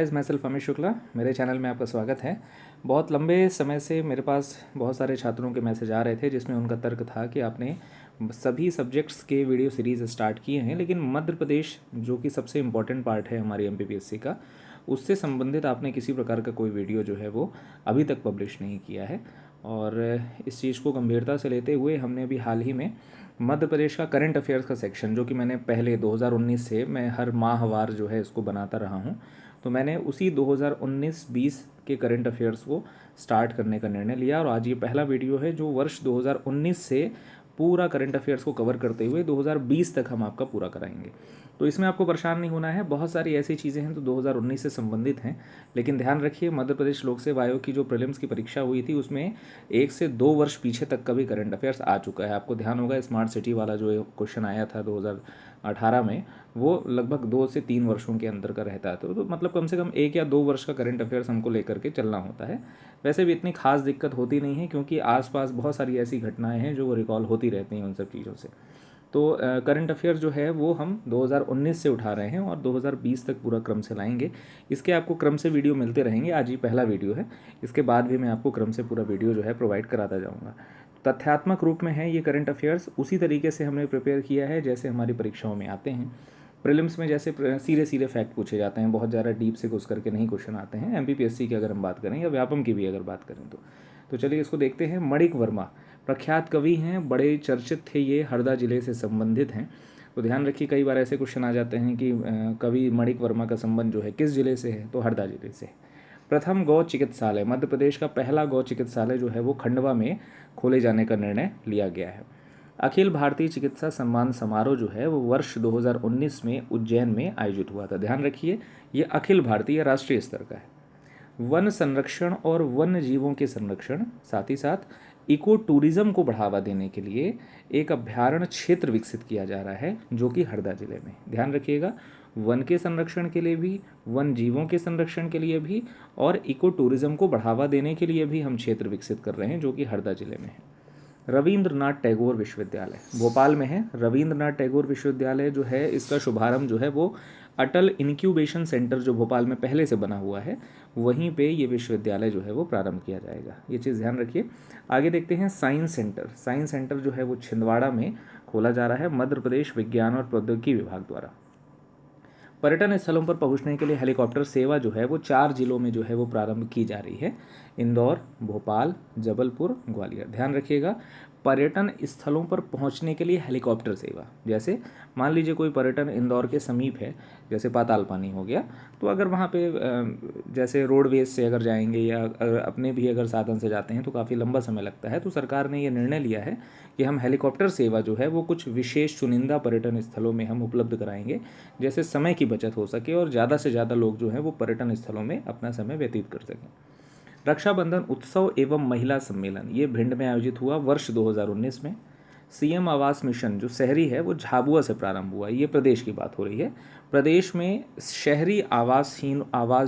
Guys, मैं self Amit Shukla. मेरे channel में आपका स्वागत है। बहुत लंबे समय से मेरे पास बहुत सारे छात्रों के मैसेज आ रहे थे जिसमें उनका तर्क था कि आपने सभी सब्जेक्ट्स के वीडियो सीरीज़ स्टार्ट किए हैं, लेकिन मध्य प्रदेश जो कि सबसे इम्पोर्टेंट पार्ट है हमारी एमपीपीएससी का, उससे संबंधित आपने किसी प्रकार का कोई वीडियो जो है वो अभी तक पब्लिश नहीं किया है। और इस चीज़ को गंभीरता से लेते हुए हमने अभी हाल ही में मध्य प्रदेश का करंट अफेयर्स का सेक्शन, जो कि मैंने पहले 2019 से मैं हर माहवार जो है इसको बनाता रहा हूँ, तो मैंने उसी 2019-20 के करंट अफेयर्स को स्टार्ट करने का निर्णय लिया। और आज ये पहला वीडियो है जो वर्ष 2019 से पूरा करंट अफेयर्स को कवर करते हुए 2020 तक हम आपका पूरा कराएंगे। तो इसमें आपको परेशान नहीं होना है। बहुत सारी ऐसी चीज़ें हैं तो 2019 से संबंधित हैं, लेकिन ध्यान रखिए मध्य प्रदेश लोक सेवा आयोग की जो प्रीलिम्स की परीक्षा हुई थी उसमें 1 से 2 वर्ष पीछे तक का भी करंट अफेयर्स आ चुका है। आपको ध्यान होगा स्मार्ट सिटी वाला जो क्वेश्चन आया था 2018 में, वो लगभग 2 से 3 वर्षों के अंदर का रहता है। तो मतलब कम से कम 1 या 2 वर्ष का करंट अफेयर्स हमको लेकर के चलना होता है। वैसे भी इतनी खास दिक्कत होती नहीं है, क्योंकि आसपास बहुत सारी ऐसी घटनाएं हैं जो रिकॉल होती रहती हैं उन सब चीज़ों से। तो करंट अफेयर जो है वो हम 2019 से उठा रहे हैं और 2020 तक पूरा क्रम से लाएंगे। इसके आपको क्रम से वीडियो मिलते रहेंगे। आज ही पहला वीडियो है, इसके बाद भी मैं आपको क्रम से पूरा वीडियो जो है प्रोवाइड कराता जाऊँगा। तथ्यात्मक रूप में है ये करंट अफेयर्स, उसी तरीके से हमने प्रिपेयर किया है जैसे हमारी परीक्षाओं में आते हैं। प्रीलिम्स में जैसे सीधे सीधे फैक्ट पूछे जाते हैं, बहुत ज़्यादा डीप से घुस करके नहीं क्वेश्चन आते हैं। एमपीपीएससी की अगर हम बात करें या व्यापम की भी अगर बात करें तो चलिए इसको देखते हैं। मणिक वर्मा प्रख्यात कवि हैं, बड़े चर्चित थे, ये हरदा जिले से संबंधित हैं। तो ध्यान रखिए कई बार ऐसे क्वेश्चन आ जाते हैं कि कवि मणिक वर्मा का संबंध जो है किस जिले से है, तो हरदा जिले से। प्रथम गौ चिकित्सालय, मध्य प्रदेश का पहला गौ चिकित्सालय जो है वो खंडवा में खोले जाने का निर्णय लिया गया है। अखिल भारतीय चिकित्सा सम्मान समारोह जो है वो वर्ष 2019 में उज्जैन में आयोजित हुआ था। ध्यान रखिए ये अखिल भारतीय राष्ट्रीय स्तर का है। वन संरक्षण और वन्य जीवों के संरक्षण, साथ ही साथ इको टूरिज्म को बढ़ावा देने के लिए एक अभ्यारण्य क्षेत्र विकसित किया जा रहा है जो कि हरदा जिले में। ध्यान रखिएगा वन के संरक्षण के लिए भी, वन जीवों के संरक्षण के लिए भी और इको टूरिज्म को बढ़ावा देने के लिए भी हम क्षेत्र विकसित कर रहे हैं जो कि हरदा जिले में है। रविंद्रनाथ टैगोर विश्वविद्यालय भोपाल में है। रविंद्रनाथ टैगोर विश्वविद्यालय जो है इसका शुभारंभ जो है वो अटल इंक्यूबेशन सेंटर जो भोपाल में पहले से बना हुआ है वहीं पे ये विश्वविद्यालय जो है वो प्रारंभ किया जाएगा। ये चीज़ ध्यान रखिए। आगे देखते हैं साइंस सेंटर। साइंस सेंटर जो है वो छिंदवाड़ा में खोला जा रहा है मध्य प्रदेश विज्ञान और प्रौद्योगिकी विभाग द्वारा। पर्यटन स्थलों पर पहुंचने के लिए हेलीकॉप्टर सेवा जो है वो 4 जिलों में जो है वो प्रारंभ की जा रही है, इंदौर, भोपाल, जबलपुर, ग्वालियर। ध्यान रखिएगा पर्यटन स्थलों पर पहुंचने के लिए हेलीकॉप्टर सेवा, जैसे मान लीजिए कोई पर्यटन इंदौर के समीप है, जैसे पाताल पानी हो गया, तो अगर वहाँ पे जैसे रोडवेज से अगर जाएंगे या अपने भी अगर साधन से जाते हैं तो काफ़ी लंबा समय लगता है। तो सरकार ने ये निर्णय लिया है कि हम हेलीकॉप्टर सेवा जो है वो कुछ विशेष चुनिंदा पर्यटन स्थलों में हम उपलब्ध कराएंगे, जैसे समय की बचत हो सके और ज़्यादा से ज़्यादा लोग जो हैं वो पर्यटन स्थलों में अपना समय व्यतीत कर सकें। रक्षाबंधन उत्सव एवं महिला सम्मेलन ये भिंड में आयोजित हुआ वर्ष 2019 में। सीएम आवास मिशन जो शहरी है वो झाबुआ से प्रारंभ हुआ। ये प्रदेश की बात हो रही है। प्रदेश में शहरी आवास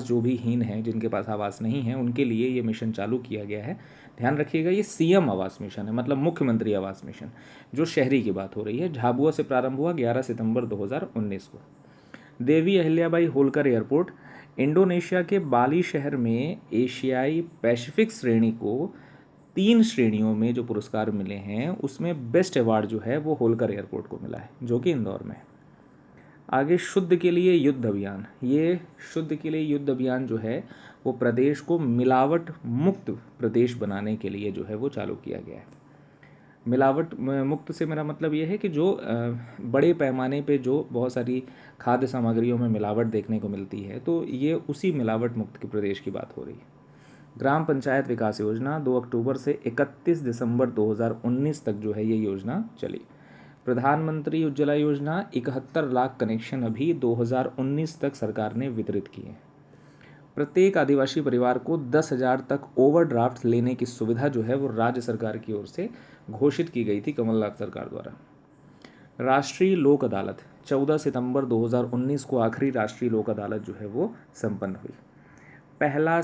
जो भी हीन है, जिनके पास आवास नहीं है, उनके लिए ये मिशन चालू किया गया है। ध्यान रखिएगा ये सीएम आवास मिशन है, मतलब मुख्यमंत्री आवास मिशन, जो शहरी की बात हो रही है। झाबुआ से प्रारंभ हुआ 11 सितंबर 2019 को। देवी अहिल्याबाई होलकर एयरपोर्ट, इंडोनेशिया के बाली शहर में एशियाई पैसिफिक श्रेणी को 3 श्रेणियों में जो पुरस्कार मिले हैं उसमें बेस्ट अवार्ड जो है वो होलकर एयरपोर्ट को मिला है जो कि इंदौर में है। आगे शुद्ध के लिए युद्ध अभियान, ये शुद्ध के लिए युद्ध अभियान जो है वो प्रदेश को मिलावट मुक्त प्रदेश बनाने के लिए जो है वो चालू किया गया है। मिलावट मुक्त से मेरा मतलब ये है कि जो बड़े पैमाने पे जो बहुत सारी खाद्य सामग्रियों में मिलावट देखने को मिलती है, तो ये उसी मिलावट मुक्त के प्रदेश की बात हो रही है। ग्राम पंचायत विकास योजना 2 अक्टूबर से 31 दिसंबर 2019 तक जो है ये योजना चली। प्रधानमंत्री उज्ज्वला योजना 71 लाख कनेक्शन अभी 2019 तक सरकार ने वितरित किए। प्रत्येक आदिवासी परिवार को 10,000 तक ओवरड्राफ्ट लेने की सुविधा जो है वो राज्य सरकार की ओर से घोषित की गई थी कमलनाथ सरकार द्वारा। राष्ट्रीय लोक अदालत 14 सितंबर 2019 को आखिरी राष्ट्रीय लोक अदालत जो है वो संपन्न हुई। पहला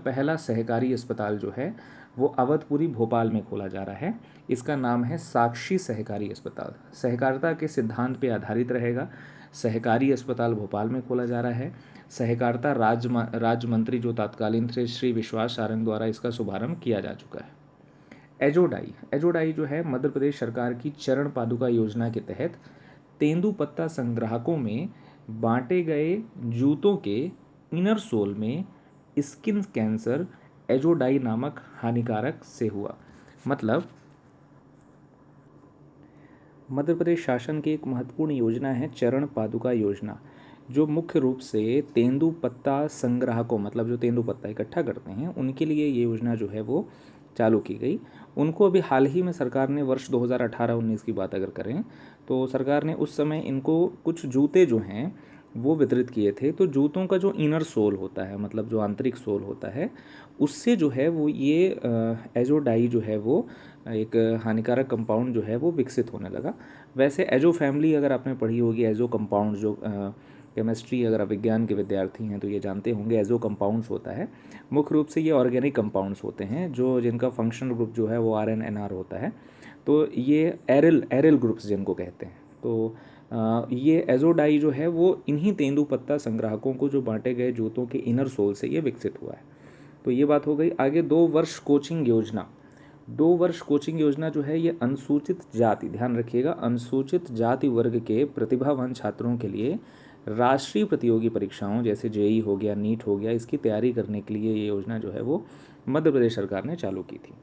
पहला सहकारी अस्पताल जो है वो अवधपुरी भोपाल में खोला जा रहा है। इसका नाम है साक्षी सहकारी अस्पताल। सहकारिता के सिद्धांत पे आधारित रहेगा। सहकारी अस्पताल भोपाल में खोला जा रहा है। सहकारिता राज्य मंत्री जो तत्कालीन थे श्री विश्वास सारंग द्वारा इसका शुभारंभ किया जा चुका है। एजोडाई जो है मध्य प्रदेश सरकार की चरण पादुका योजना के तहत तेंदुपत्ता संग्राहकों में बांटे गए जूतों के इनर सोल में स्किन कैंसर एजोडाई नामक हानिकारक से हुआ। मतलब मध्य प्रदेश शासन की एक महत्वपूर्ण योजना है चरण पादुका योजना, जो मुख्य रूप से तेंदुपत्ता संग्राहकों, मतलब जो तेंदुपत्ता इकट्ठा करते हैं, उनके लिए ये योजना जो है वो चालू की गई। उनको अभी हाल ही में सरकार ने वर्ष 2018-19 की बात अगर करें तो सरकार ने उस समय इनको कुछ जूते जो हैं वो वितरित किए थे। तो जूतों का जो इनर सोल होता है, मतलब जो आंतरिक सोल होता है, उससे जो है वो ये एजोडाई जो है वो एक हानिकारक कंपाउंड जो है वो विकसित होने लगा। वैसे एजो फैमिली अगर आपने पढ़ी होगी, एजो कंपाउंड जो केमिस्ट्री अगर आप विज्ञान के विद्यार्थी हैं तो ये जानते होंगे, एजो कंपाउंड्स होता है। मुख्य रूप से ये ऑर्गेनिक कंपाउंड्स होते हैं जो जिनका फंक्शनल ग्रुप जो है वो RN-NR होता है। तो ये एरिल ग्रुप्स जिनको कहते हैं। तो ये एजोडाई जो है वो इन्हीं तेंदुपत्ता संग्राहकों को जो बांटे गए जूतों के इनर सोल से ये विकसित हुआ है। तो ये बात हो गई। आगे 2 वर्ष कोचिंग योजना। 2 वर्ष कोचिंग योजना जो है ये अनुसूचित जाति, ध्यान रखिएगा, अनुसूचित जाति वर्ग के प्रतिभावान छात्रों के लिए राष्ट्रीय प्रतियोगी परीक्षाओं जैसे जेई हो गया, नीट हो गया, इसकी तैयारी करने के लिए ये योजना जो है वो मध्य प्रदेश सरकार ने चालू की थी।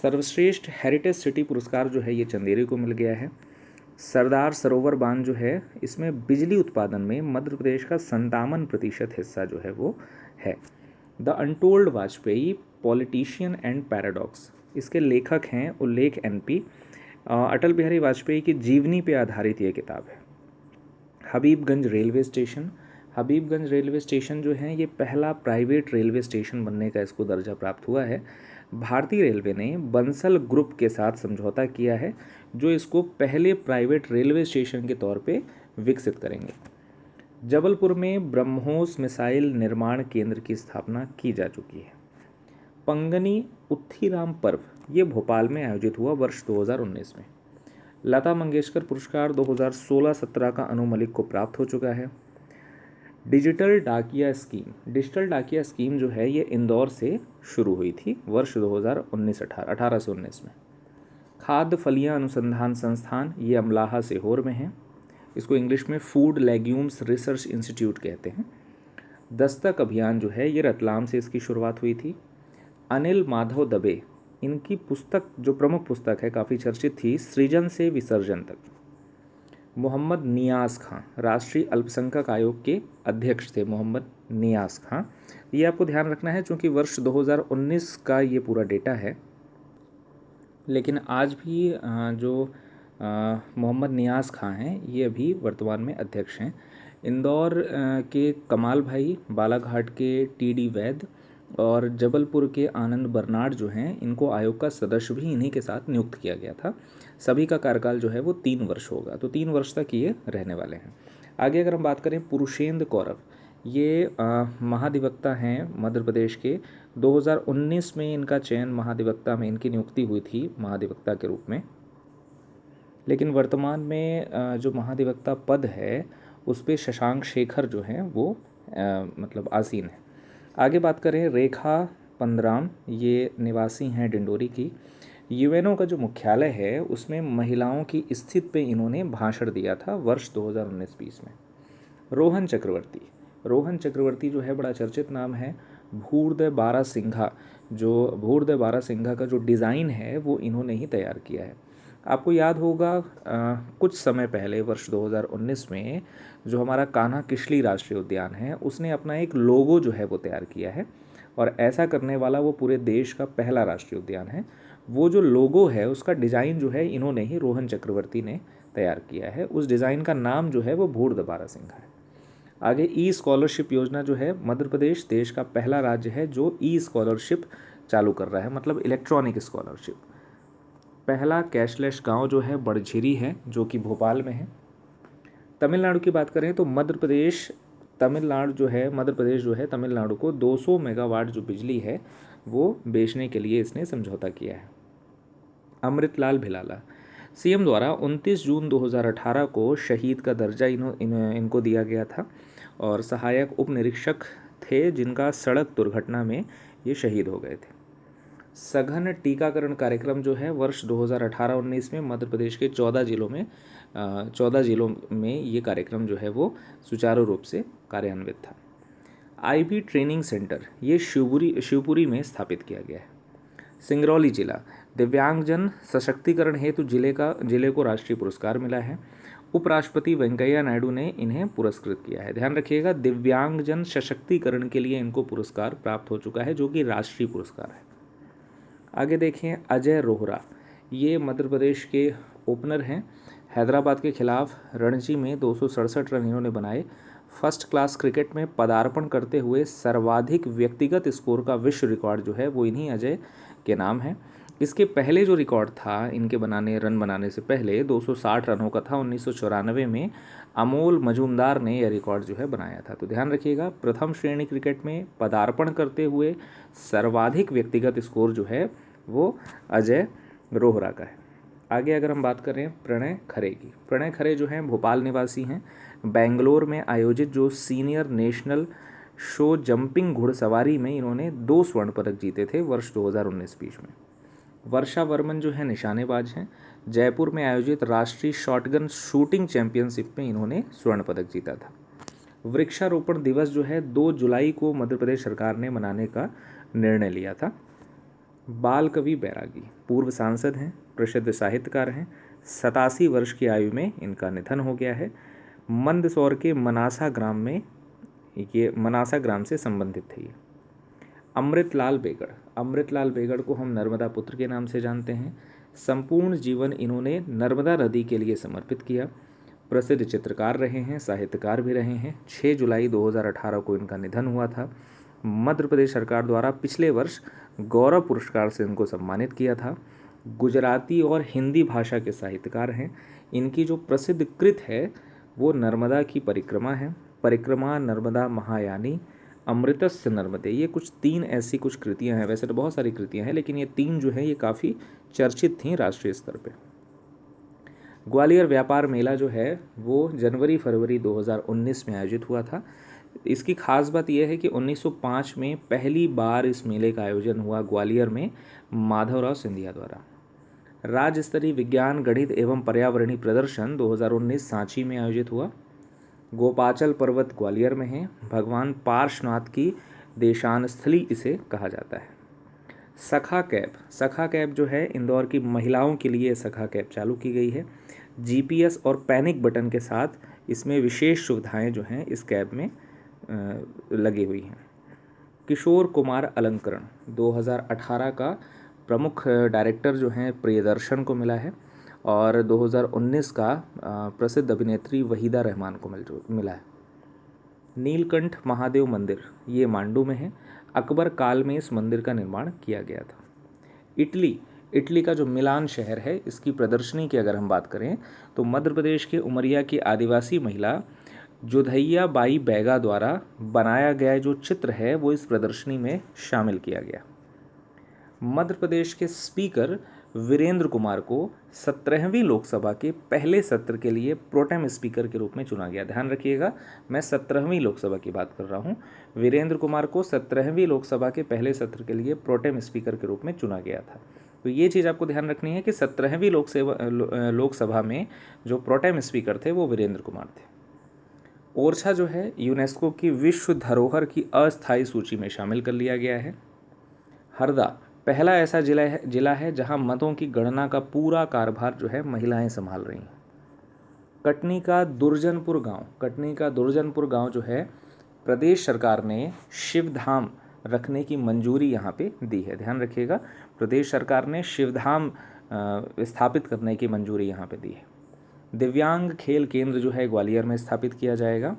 सर्वश्रेष्ठ हेरिटेज सिटी पुरस्कार जो है ये चंदेरी को मिल गया है। सरदार सरोवर बांध जो है इसमें बिजली उत्पादन में मध्य प्रदेश का 57% हिस्सा जो है वो है। The untold Vajpayee politician and paradox, इसके लेखक हैं उल्लेख NP। अटल बिहारी वाजपेयी की जीवनी पे आधारित ये किताब है। Habibganj railway station, Habibganj railway station जो है ये पहला प्राइवेट रेलवे स्टेशन बनने का इसको दर्जा प्राप्त हुआ है। भारतीय रेलवे ने बंसल ग्रुप के साथ समझौता किया है जो इसको पहले प्राइवेट रेलवे स्टेशन के तौर पे विकसित करेंगे। जबलपुर में ब्रह्मोस मिसाइल निर्माण केंद्र की स्थापना की जा चुकी है। पंगनी उत्थीराम पर्व ये भोपाल में आयोजित हुआ वर्ष 2019 में। लता मंगेशकर पुरस्कार 2016-17 का अनु मलिक को प्राप्त हो चुका है। डिजिटल डाकिया स्कीम जो है ये इंदौर से शुरू हुई थी वर्ष 2018 से 19 में। खाद्य फलियां अनुसंधान संस्थान ये अमलाहा सीहोर में है। इसको इंग्लिश में फूड लेग्यूम्स रिसर्च इंस्टीट्यूट कहते हैं। दस्तक अभियान जो है ये रतलाम से इसकी शुरुआत हुई थी। अनिल माधव दबे, इनकी पुस्तक जो प्रमुख पुस्तक है काफ़ी चर्चित थी, सृजन से विसर्जन तक। मोहम्मद नियाज़ खां राष्ट्रीय अल्पसंख्यक आयोग के अध्यक्ष थे। मोहम्मद नियाज़ खां, ये आपको ध्यान रखना है क्योंकि वर्ष 2019 का ये पूरा डेटा है, लेकिन आज भी जो मोहम्मद नियाज़ खां हैं ये अभी वर्तमान में अध्यक्ष हैं। इंदौर के कमाल भाई, बालाघाट के TD वैद और जबलपुर के आनंद बर्नाड जो हैं इनको आयोग का सदस्य भी इन्हीं के साथ नियुक्त किया गया था। सभी का कार्यकाल जो है वो 3 वर्ष होगा, तो 3 वर्ष तक ये रहने वाले हैं। आगे अगर हम बात करें पुरुषेंद्र कौरव, ये महाधिवक्ता हैं मध्य प्रदेश के। 2019 में इनका चयन महाधिवक्ता में इनकी नियुक्ति हुई थी महाधिवक्ता के रूप में, लेकिन वर्तमान में जो महाधिवक्ता पद है उस पर शशांक शेखर जो हैं वो मतलब आसीन है। आगे बात करें रेखा पंदराम, ये निवासी हैं डिंडोरी की। UNO का जो मुख्यालय है उसमें महिलाओं की स्थिति पे इन्होंने भाषण दिया था वर्ष 2019-20 में। रोहन चक्रवर्ती जो है बड़ा चर्चित नाम है। भूर्दय बारासिंघा का जो डिज़ाइन है वो इन्होंने ही तैयार किया है। आपको याद होगा कुछ समय पहले वर्ष 2019 में जो हमारा कान्हा किसली राष्ट्रीय उद्यान है उसने अपना एक लोगो जो है वो तैयार किया है, और ऐसा करने वाला वो पूरे देश का पहला राष्ट्रीय उद्यान है। वो जो लोगो है उसका डिज़ाइन जो है इन्होंने ही, रोहन चक्रवर्ती ने तैयार किया है। उस डिज़ाइन का नाम जो है वो भूर्द बारासिंघा है। आगे स्कॉलरशिप योजना जो है, मध्य प्रदेश देश का पहला राज्य है जो स्कॉलरशिप चालू कर रहा है, मतलब इलेक्ट्रॉनिक स्कॉलरशिप। पहला कैशलेस गांव जो है बड़झिरी है जो कि भोपाल में है। तमिलनाडु की बात करें तो मध्य प्रदेश जो है तमिलनाडु को 200 मेगावाट जो बिजली है वो बेचने के लिए इसने समझौता किया है। अमृतलाल भिलाला, सीएम द्वारा 29 जून 2018 को शहीद का दर्जा इनको दिया गया था और सहायक उप निरीक्षक थे जिनका सड़क दुर्घटना में ये शहीद हो गए थे। सघन टीकाकरण कार्यक्रम जो है वर्ष 2018-19 में मध्य प्रदेश के 14 जिलों में ये कार्यक्रम जो है वो सुचारू रूप से कार्यान्वित था। आईबी ट्रेनिंग सेंटर ये शिवपुरी में स्थापित किया गया है। सिंगरौली जिला दिव्यांगजन सशक्तिकरण हेतु जिले को राष्ट्रीय पुरस्कार मिला है। उपराष्ट्रपति वेंकैया नायडू ने इन्हें पुरस्कृत किया है। ध्यान रखिएगा, दिव्यांगजन सशक्तिकरण के लिए इनको पुरस्कार प्राप्त हो चुका है जो कि राष्ट्रीय पुरस्कार है। आगे देखें, अजय रोहरा ये मध्य प्रदेश के ओपनर हैं। हैदराबाद के खिलाफ रणजी में 267 रन इन्होंने बनाए। फर्स्ट क्लास क्रिकेट में पदार्पण करते हुए सर्वाधिक व्यक्तिगत स्कोर का विश्व रिकॉर्ड जो है वो इन्हीं अजय के नाम है। इसके पहले जो रिकॉर्ड था इनके रन बनाने से पहले 260 रनों का था। 1994 में अमोल मजूमदार ने यह रिकॉर्ड जो है बनाया था। तो ध्यान रखिएगा, प्रथम श्रेणी क्रिकेट में पदार्पण करते हुए सर्वाधिक व्यक्तिगत स्कोर जो है वो अजय रोहरा का है। आगे अगर हम बात करें प्रणय खरे की, प्रणय खरे जो हैं भोपाल निवासी हैं। बेंगलोर में आयोजित जो सीनियर नेशनल शो जंपिंग घुड़सवारी में इन्होंने 2 स्वर्ण पदक जीते थे वर्ष 2019-20 में। वर्षा वर्मन जो है निशानेबाज हैं। जयपुर में आयोजित राष्ट्रीय शॉटगन शूटिंग चैंपियनशिप में इन्होंने स्वर्ण पदक जीता था। वृक्षारोपण दिवस जो है 2 जुलाई को मध्य प्रदेश सरकार ने मनाने का निर्णय लिया था। बाल कवि बैरागी पूर्व सांसद हैं, प्रसिद्ध साहित्यकार हैं। 87 वर्ष की आयु में इनका निधन हो गया है। मंदसौर के मनासा ग्राम से संबंधित थे ये। अमृतलाल बेगड़ को हम नर्मदा पुत्र के नाम से जानते हैं। संपूर्ण जीवन इन्होंने नर्मदा नदी के लिए समर्पित किया। प्रसिद्ध चित्रकार रहे हैं, साहित्यकार भी रहे हैं। 6 जुलाई 2018 को इनका निधन हुआ था। मध्य प्रदेश सरकार द्वारा पिछले वर्ष गौरव पुरस्कार से इनको सम्मानित किया था। गुजराती और हिंदी भाषा के साहित्यकार हैं। इनकी जो प्रसिद्ध कृत है वो नर्मदा की परिक्रमा है। परिक्रमा नर्मदा महायानी, अमृतस्य नर्मदे, ये कुछ 3 ऐसी कुछ कृतियां हैं। वैसे तो बहुत सारी कृतियां हैं लेकिन ये 3 जो हैं ये काफ़ी चर्चित थीं राष्ट्रीय स्तर पे। ग्वालियर व्यापार मेला जो है वो जनवरी-फरवरी 2019 में आयोजित हुआ था। इसकी खास बात यह है कि 1905 में पहली बार इस मेले का आयोजन हुआ ग्वालियर में माधवराव सिंधिया द्वारा। राज्य स्तरीय विज्ञान, गणित एवं पर्यावरणीय प्रदर्शन 2019 सांची में आयोजित हुआ। गोपाचल पर्वत ग्वालियर में है। भगवान पार्श्वनाथ की देशान स्थली इसे कहा जाता है। सखा कैब जो है इंदौर की महिलाओं के लिए सखा कैब चालू की गई है। जीपीएस और पैनिक बटन के साथ इसमें विशेष सुविधाएं जो हैं इस कैब में लगी हुई हैं। किशोर कुमार अलंकरण 2018 का प्रमुख डायरेक्टर जो हैं प्रियदर्शन को मिला है और 2019 का प्रसिद्ध अभिनेत्री वहीदा रहमान को मिला है। नीलकंठ महादेव मंदिर ये मांडू में है। अकबर काल में इस मंदिर का निर्माण किया गया था। इटली का जो मिलान शहर है इसकी प्रदर्शनी की अगर हम बात करें तो मध्य प्रदेश के उमरिया की आदिवासी महिला जोधैया बाई बैगा द्वारा बनाया गया जो चित्र है वो इस प्रदर्शनी में शामिल किया गया। मध्य प्रदेश के स्पीकर वीरेंद्र कुमार को 17वीं लोकसभा के पहले सत्र के लिए प्रोटेम स्पीकर के रूप में चुना गया। ध्यान रखिएगा, मैं 17वीं लोकसभा की बात कर रहा हूं। वीरेंद्र कुमार को 17वीं लोकसभा के पहले सत्र के लिए प्रोटेम स्पीकर के रूप में चुना गया था। तो ये चीज़ आपको ध्यान रखनी है कि 17वीं लोकसभा में जो प्रोटेम स्पीकर थे वो वीरेंद्र कुमार थे। ओरछा जो है यूनेस्को की विश्व धरोहर की अस्थायी सूची में शामिल कर लिया गया है। हरदा पहला ऐसा जिला है जहां मतों की गणना का पूरा कार्यभार जो है महिलाएं संभाल रही हैं। कटनी का दुर्जनपुर गांव जो है प्रदेश सरकार ने शिवधाम रखने की मंजूरी यहाँ पे दी है। ध्यान रखिएगा, प्रदेश सरकार ने शिवधाम स्थापित करने की मंजूरी यहाँ पे दी है। दिव्यांग खेल केंद्र जो है ग्वालियर में स्थापित किया जाएगा।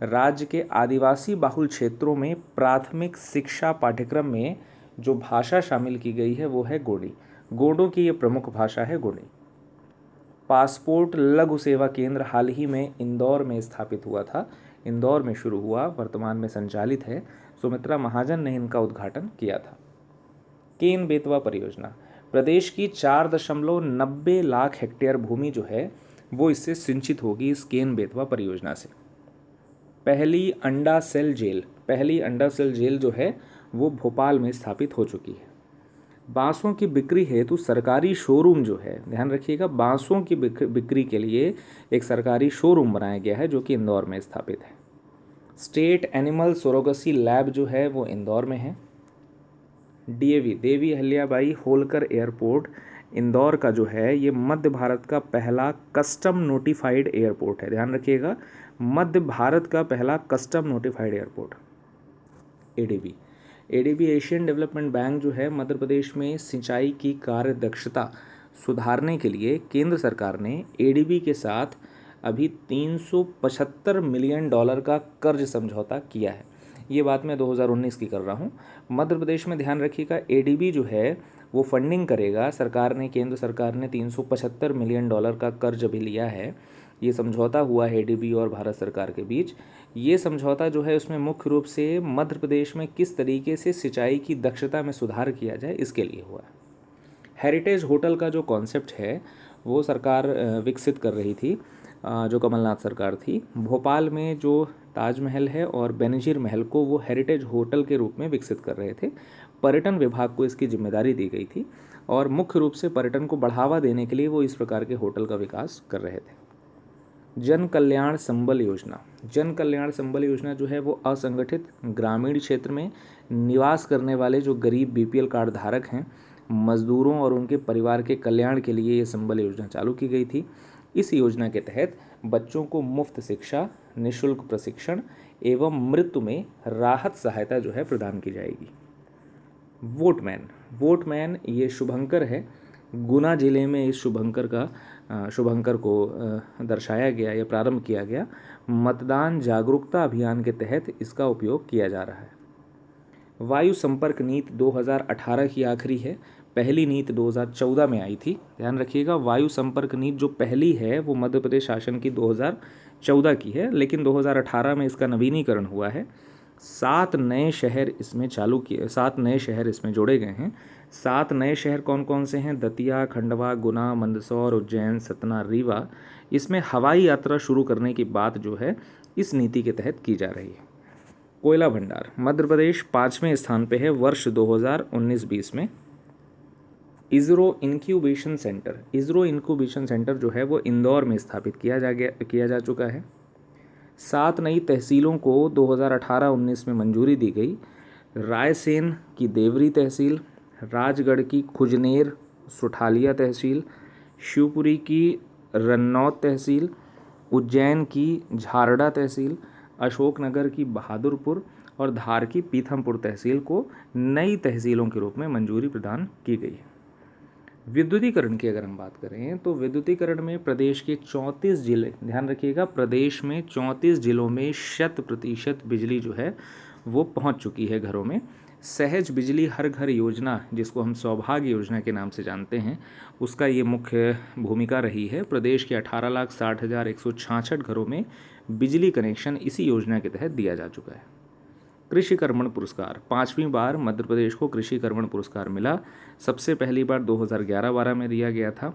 राज्य के आदिवासी बाहुल क्षेत्रों में प्राथमिक शिक्षा पाठ्यक्रम में जो भाषा शामिल की गई है वो है गोंडी। गोंडों की ये प्रमुख भाषा है गोंडी। पासपोर्ट लघु सेवा केंद्र हाल ही में इंदौर में स्थापित हुआ था। इंदौर में शुरू हुआ, वर्तमान में संचालित है। सुमित्रा महाजन ने इनका उद्घाटन किया था। केन बेतवा परियोजना प्रदेश की 4.90 लाख हेक्टेयर भूमि जो है वो इससे सिंचित होगी इस केन बेतवा परियोजना से। पहली अंडा सेल जेल जो है वो भोपाल में स्थापित हो चुकी है। बांसों की बिक्री हेतु सरकारी शोरूम जो है, ध्यान रखिएगा, बांसों की बिक्री के लिए एक सरकारी शोरूम बनाया गया है जो कि इंदौर में स्थापित है। स्टेट एनिमल सरोगेसी लैब जो है वो इंदौर में है। डीएवी देवी अहिल्याबाई होलकर एयरपोर्ट इंदौर का जो है ये मध्य भारत का पहला कस्टम नोटिफाइड एयरपोर्ट है। ध्यान रखिएगा, मध्य भारत का पहला custom notified airport. ADB Asian development bank जो है मध्य प्रदेश में सिंचाई की कार्य दक्षता सुधारने के लिए केंद्र सरकार ने एडीबी के साथ अभी $375 मिलियन का कर्ज समझौता किया है। ये बात मैं 2019 की कर रहा हूँ। मध्य प्रदेश में ध्यान रखिएगा, एडीबी जो है वो फंडिंग करेगा। केंद्र सरकार ने $375 मिलियन का कर्ज अभी लिया है। ये समझौता हुआ है एडीबी और भारत सरकार के बीच। ये समझौता जो है उसमें मुख्य रूप से मध्य प्रदेश में किस तरीके से सिंचाई की दक्षता में सुधार किया जाए इसके लिए हुआ है। हेरिटेज होटल का जो कॉन्सेप्ट है वो सरकार विकसित कर रही थी, जो कमलनाथ सरकार थी। भोपाल में जो ताजमहल है और बेनजीर महल को वो हेरिटेज होटल के रूप में विकसित कर रहे थे। पर्यटन विभाग को इसकी जिम्मेदारी दी गई थी और मुख्य रूप से पर्यटन को बढ़ावा देने के लिए वो इस प्रकार के होटल का विकास कर रहे थे। जन कल्याण संबल योजना जो है वो असंगठित ग्रामीण क्षेत्र में निवास करने वाले जो गरीब बीपीएल कार्ड धारक हैं, मजदूरों और उनके परिवार के कल्याण के लिए ये संबल योजना चालू की गई थी। इस योजना के तहत बच्चों को मुफ्त शिक्षा, निःशुल्क प्रशिक्षण एवं मृत्यु में राहत सहायता जो है प्रदान की जाएगी। वोटमैन ये शुभंकर है। गुना जिले में इस शुभंकर को दर्शाया गया या प्रारंभ किया गया। मतदान जागरूकता अभियान के तहत इसका उपयोग किया जा रहा है। वायु संपर्क नीति 2018 की आखिरी है। पहली नीति 2014 में आई थी। ध्यान रखिएगा, वायु संपर्क नीति जो पहली है वो मध्य प्रदेश शासन की 2014 की है, लेकिन 2018 में इसका नवीनीकरण हुआ है। 7 नए शहर इसमें जोड़े गए हैं। 7 नए शहर कौन कौन से हैं? दतिया, खंडवा, गुना, मंदसौर, उज्जैन, सतना, रीवा। इसमें हवाई यात्रा शुरू करने की बात जो है इस नीति के तहत की जा रही है। कोयला भंडार, मध्य प्रदेश 5वें स्थान पे है वर्ष 2019-20 में। इसरो इंक्यूबेशन सेंटर जो है वो इंदौर में स्थापित किया जा चुका है। 7 नई तहसीलों को 2018-19 में मंजूरी दी गई। रायसेन की देवरी तहसील, राजगढ़ की खुजनेर सुठालिया तहसील, शिवपुरी की रन्नौत तहसील, उज्जैन की झारड़ा तहसील, अशोकनगर की बहादुरपुर और धार की पीथमपुर तहसील को नई तहसीलों के रूप में मंजूरी प्रदान की गई है। विद्युतीकरण की अगर हम बात करें तो विद्युतीकरण में प्रदेश के 34 जिले, ध्यान रखिएगा, प्रदेश में 34 जिलों में 100% बिजली जो है वो पहुंच चुकी है घरों में। सहज बिजली हर घर योजना, जिसको हम सौभाग्य योजना के नाम से जानते हैं, उसका ये मुख्य भूमिका रही है। प्रदेश के 18,60,166 घरों में बिजली कनेक्शन इसी योजना के तहत दिया जा चुका है। कृषि कर्मण पुरस्कार, 5वीं बार मध्य प्रदेश को कृषि कर्मण पुरस्कार मिला। सबसे पहली बार 2011-12 में दिया गया था,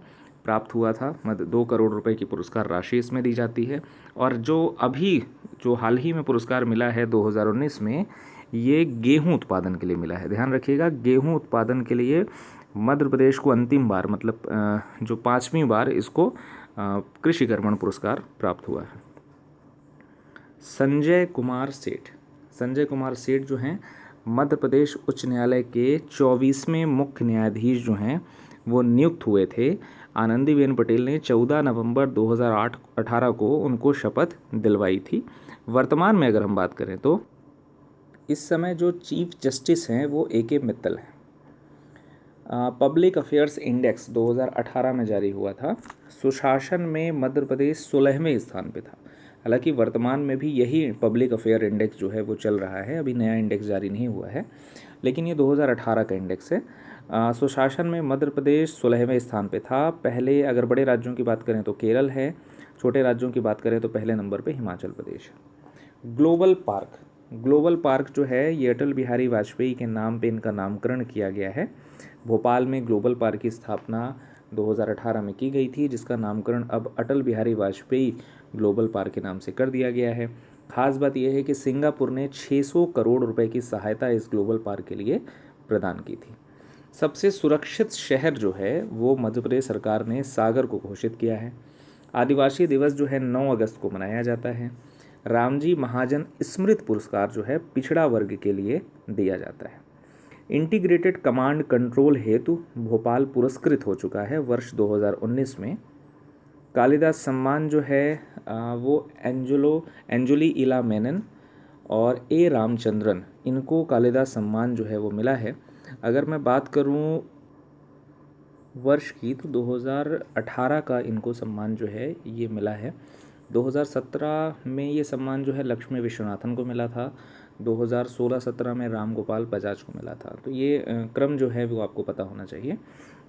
प्राप्त हुआ था। 2 करोड़ रुपए की पुरस्कार राशि इसमें दी जाती है। और जो हाल ही में पुरस्कार मिला है 2019 में, ये गेहूं उत्पादन के लिए मिला है। ध्यान रखिएगा, गेहूं उत्पादन के लिए मध्य प्रदेश को अंतिम बार, मतलब जो 5वीं बार इसको कृषि कर्मण पुरस्कार प्राप्त हुआ है। संजय कुमार सेठ जो हैं मध्य प्रदेश उच्च न्यायालय के 24वें मुख्य न्यायाधीश जो हैं वो नियुक्त हुए थे। आनंदीबेन पटेल ने 14 नवंबर 2018 को उनको शपथ दिलवाई थी। वर्तमान में अगर हम बात करें तो इस समय जो चीफ जस्टिस हैं वो AK मित्तल हैं। पब्लिक अफेयर्स इंडेक्स 2018 में जारी हुआ था। सुशासन में मध्य प्रदेश 16वें स्थान पे था। हालांकि वर्तमान में भी यही पब्लिक अफेयर इंडेक्स जो है वो चल रहा है, अभी नया इंडेक्स जारी नहीं हुआ है, लेकिन ये 2018 का इंडेक्स है। सुशासन में मध्य प्रदेश 16वें स्थान पे था। पहले अगर बड़े राज्यों की बात करें तो केरल है, छोटे राज्यों की बात करें तो पहले नंबर पे हिमाचल प्रदेश है। ग्लोबल पार्क, ग्लोबल पार्क जो है ये अटल बिहारी वाजपेयी के नाम पे इनका नामकरण किया गया है। भोपाल में ग्लोबल पार्क की स्थापना 2018 में की गई थी, जिसका नामकरण अब अटल बिहारी वाजपेयी ग्लोबल पार्क के नाम से कर दिया गया है। खास बात यह है कि सिंगापुर ने 600 करोड़ रुपए की सहायता इस ग्लोबल पार्क के लिए प्रदान की थी। सबसे सुरक्षित शहर जो है वो मध्य प्रदेश सरकार ने सागर को घोषित किया है। आदिवासी दिवस जो है 9 अगस्त को मनाया जाता है। रामजी महाजन स्मृति पुरस्कार जो है पिछड़ा वर्ग के लिए दिया जाता है। इंटीग्रेटेड कमांड कंट्रोल हेतु भोपाल पुरस्कृत हो चुका है वर्ष 2019 में। कालिदास सम्मान जो है वो एंजुली इला मेनन और ए रामचंद्रन, इनको कालिदास सम्मान जो है वो मिला है। अगर मैं बात करूं वर्ष की तो 2018 का इनको सम्मान जो है ये मिला है। 2017 में ये सम्मान जो है लक्ष्मी विश्वनाथन को मिला था। 2016-17 में राम गोपाल बजाज को मिला था। तो ये क्रम जो है वो आपको पता होना चाहिए।